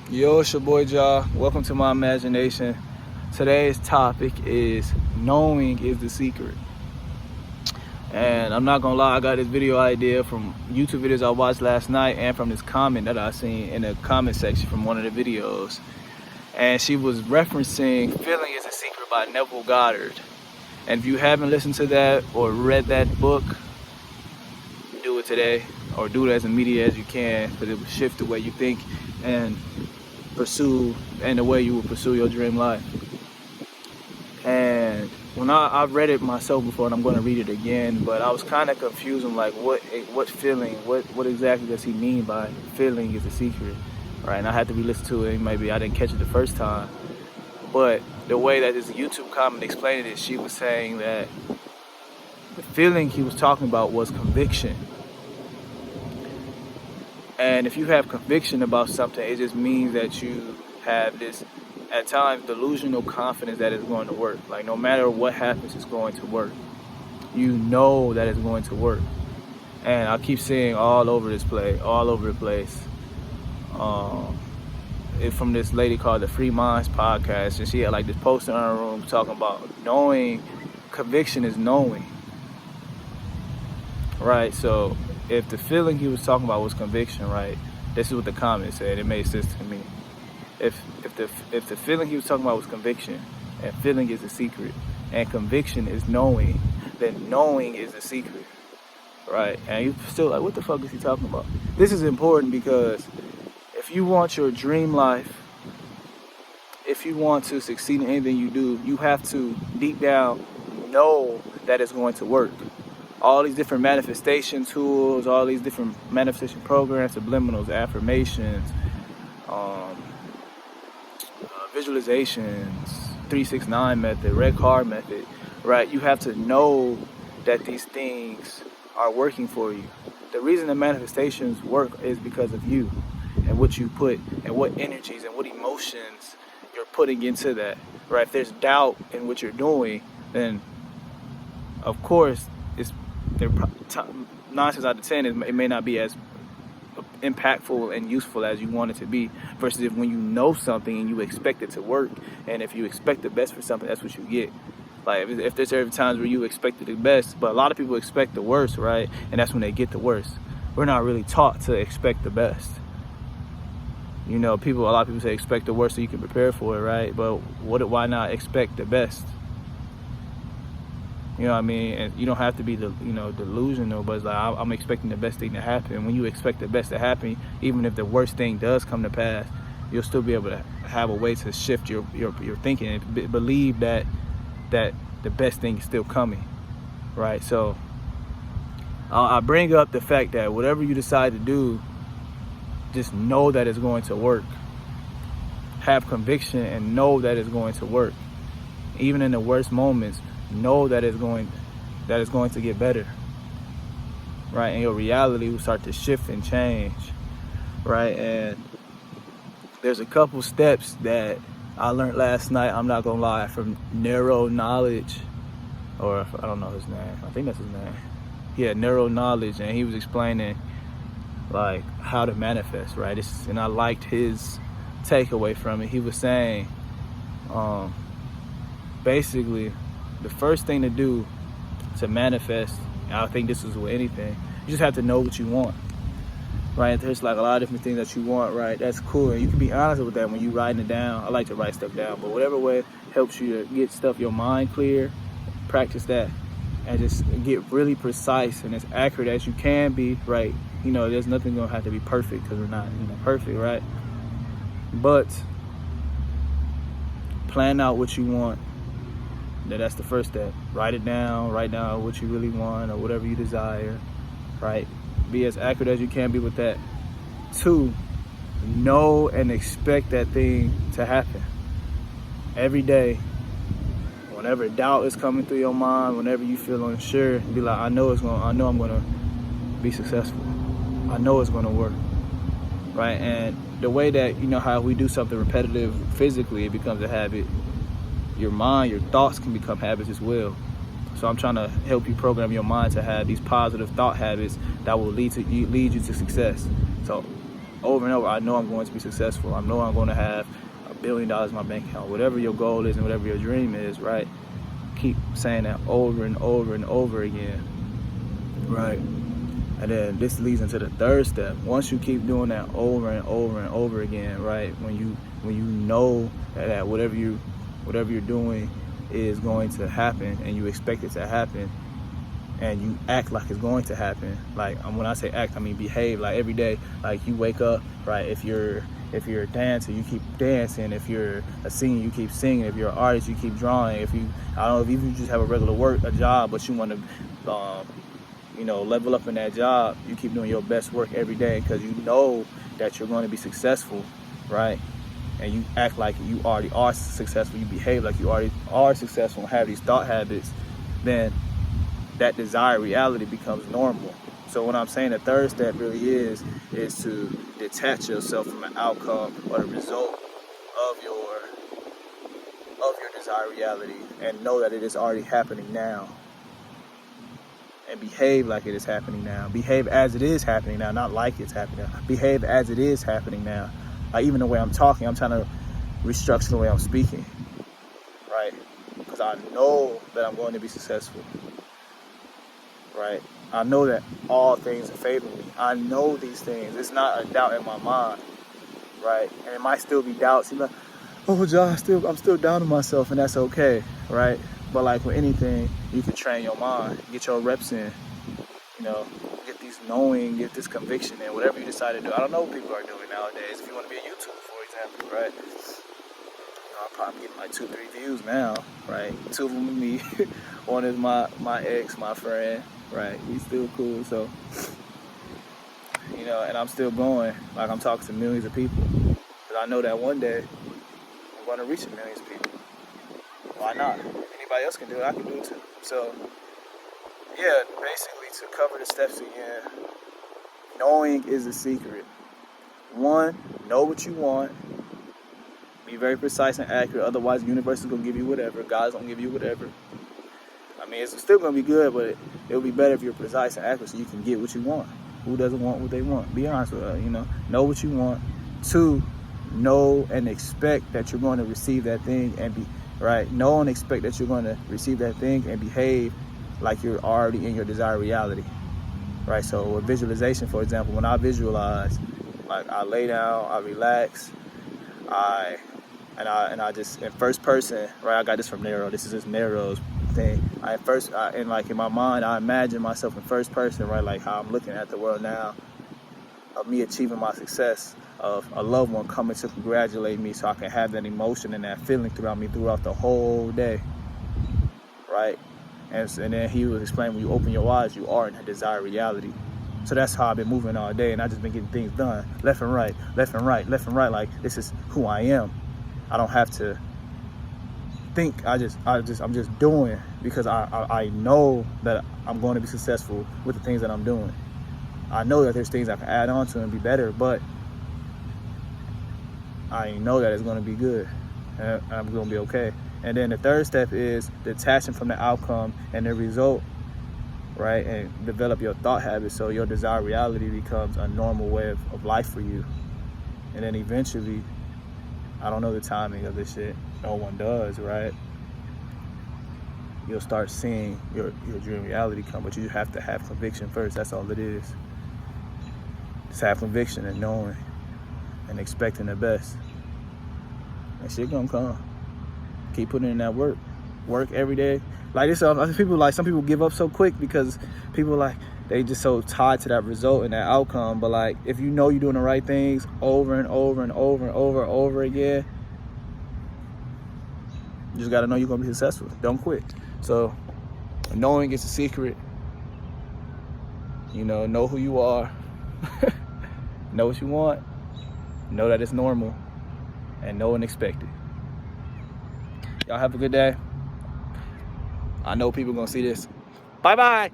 Yo, it's your boy Ja. Welcome to my imagination. Today's topic is knowing is the secret. And I'm not gonna lie, I got this video idea from YouTube videos I watched last night and from this comment that I seen in the comment section from one of the videos. And she was referencing Feeling is a Secret by Neville Goddard. And if you haven't listened to that or read that book, do it today, or do it as immediate as you can, because it will shift the way you think and pursue, and the way you will pursue your dream life. And when I've read it myself before, and I'm going to read it again, but I was kind of confused. I'm like, what feeling, what exactly does he mean by feeling is a secret, right? And I had to re-listen to it. Maybe I didn't catch it the first time, but the way that this YouTube comment explained it, she was saying that the feeling he was talking about was conviction. And if you have conviction about something, it just means that you have this, at times, delusional confidence that it's going to work. Like, no matter what happens, it's going to work. You know that it's going to work. And I keep seeing all over the place. It's from this lady called the Free Minds Podcast, and she had like this poster in her room talking about knowing. Conviction is knowing, right? So if the feeling he was talking about was conviction, right? This is what the comment said. It made sense to me. If the feeling he was talking about was conviction, and feeling is a secret, and conviction is knowing, then knowing is a secret, right? And you still like, what the fuck is he talking about? This is important because if you want your dream life, if you want to succeed in anything you do, you have to deep down know that it's going to work. All these different manifestation tools, all these different manifestation programs, subliminals, affirmations, visualizations, 369 method, red card method, right? You have to know that these things are working for you. The reason the manifestations work is because of you and what you put and what energies and what emotions you're putting into that, right? If there's doubt in what you're doing, then of course it's 9 times out of 10 it may not be as impactful and useful as you want it to be, versus if when you know something and you expect it to work, and if you expect the best for something, that's what you get. Like if there's every times where you expected the best, but a lot of people expect the worst, right? And that's when they get the worst. We're not really taught to expect the best. You know, a lot of people say expect the worst so you can prepare for it, right? But why not expect the best? You know what I mean? And you don't have to be delusional, but it's like I'm expecting the best thing to happen. When you expect the best to happen, even if the worst thing does come to pass, you'll still be able to have a way to shift your thinking and believe that the best thing is still coming, right? So I bring up the fact that whatever you decide to do, just know that it's going to work. Have conviction and know that it's going to work. Even in the worst moments, know that it's going to get better, right? And your reality will start to shift and change, right? And there's a couple steps that I learned last night, I'm not gonna lie, from Neuro Knowledge, or I don't know his name, I think that's his name. Yeah, Neuro Knowledge, and he was explaining like how to manifest, right? And I liked his takeaway from it. He was saying basically the first thing to do to manifest, and I think this is with anything, you just have to know what you want, right? There's like a lot of different things that you want, right? That's cool, and you can be honest with that when you writing it down. I like to write stuff down, but whatever way helps you to get your mind clear, practice that, and just get really precise and as accurate as you can be, right? You know, there's nothing gonna have to be perfect because we're not, perfect, right? But plan out what you want. That's the first step. Write it down. Write down what you really want or whatever you desire, right? Be as accurate as you can be with that. 2, know and expect that thing to happen. Every day, whenever doubt is coming through your mind, whenever you feel unsure, be like, I know I'm gonna be successful. I know it's gonna work, right? And the way that, how we do something repetitive physically, it becomes a habit. Your mind, your thoughts can become habits as well. So I'm trying to help you program your mind to have these positive thought habits that will lead you to success. So over and over, I know I'm going to be successful. I know I'm going to have $1 billion in my bank account. Whatever your goal is and whatever your dream is, right? Keep saying that over and over and over again, right? And then this leads into the third step. Once you keep doing that over and over and over again, right? When you know that whatever you're doing is going to happen and you expect it to happen, and you act like it's going to happen. Like, when I say act, I mean behave. Like every day, like you wake up, right? If you're a dancer, you keep dancing. If you're a singer, you keep singing. If you're an artist, you keep drawing. If you just have a regular job, but you want to, level up in that job, you keep doing your best work every day because you know that you're going to be successful, right? And you act like you already are successful. You behave like you already are successful and have these thought habits. Then that desired reality becomes normal. So what I'm saying, the third step really is to detach yourself from an outcome or the result of your desired reality and know that it is already happening now. And behave like it is happening now. Behave as it is happening now, not like it's happening now. Behave as it is happening now. Like even the way I'm talking, I'm trying to restructure the way I'm speaking, right? Because I know that I'm going to be successful, right? I know that all things are favoring me. I know these things. It's not a doubt in my mind, right? And it might still be doubts. You're like, oh, John, I'm still doubting myself, and that's okay, right? But like with anything, you can train your mind, get your reps in, get these knowing, get this conviction in, whatever you decide to do. I don't know what people are doing nowadays. If you want to be a YouTuber, for example, right? I'm probably getting like 2-3 views now, right? 2 of them with me. One is my ex, my friend, right? We still cool, so, and I'm still going. Like I'm talking to millions of people. Because I know that one day I'm going to reach millions of people. Why not? Anybody else can do it, I can do it too. So, yeah, basically to cover the steps again, knowing is the secret. 1, know what you want. Be very precise and accurate. Otherwise, the universe is going to give you whatever. God's going to give you whatever. I mean, it's still going to be good, but it'll be better if you're precise and accurate so you can get what you want. Who doesn't want what they want? Be honest with her, Know what you want. 2, know and expect that you're going to receive that thing and be right. Know and expect that you're going to receive that thing and behave like you're already in your desired reality, right? So with visualization, for example, when I visualize, like I lay down, I relax, I just in first person, right? I got this from Nero. This is just Nero's thing. In my mind, I imagine myself in first person, right? Like how I'm looking at the world now, of me achieving my success, of a loved one coming to congratulate me so I can have that emotion and that feeling throughout the whole day, right? And then he was explaining, when you open your eyes, you are in a desired reality. So that's how I've been moving all day, and I've just been getting things done, left and right, like this is who I am. I don't have to think, I'm just doing because I know that I'm going to be successful with the things that I'm doing. I know that there's things I can add on to and be better, but I know that it's going to be good and I'm going to be okay. And then the third step is detaching from the outcome and the result, right? And develop your thought habits so your desired reality becomes a normal way of life for you. And then eventually, I don't know the timing of this shit. No one does, right? You'll start seeing your dream reality come, but you have to have conviction first. That's all it is. Just have conviction and knowing and expecting the best. And shit gonna come. Keep putting in that work. Work every day. Like this, some people give up so quick because people they just so tied to that result and that outcome. But like, if you know you're doing the right things over and over and over and over again, you just gotta know you're gonna be successful. Don't quit. So knowing is the secret. Know who you are. Know what you want. Know that it's normal. And know and expect it. Y'all have a good day. I know people gonna see this. Bye-bye.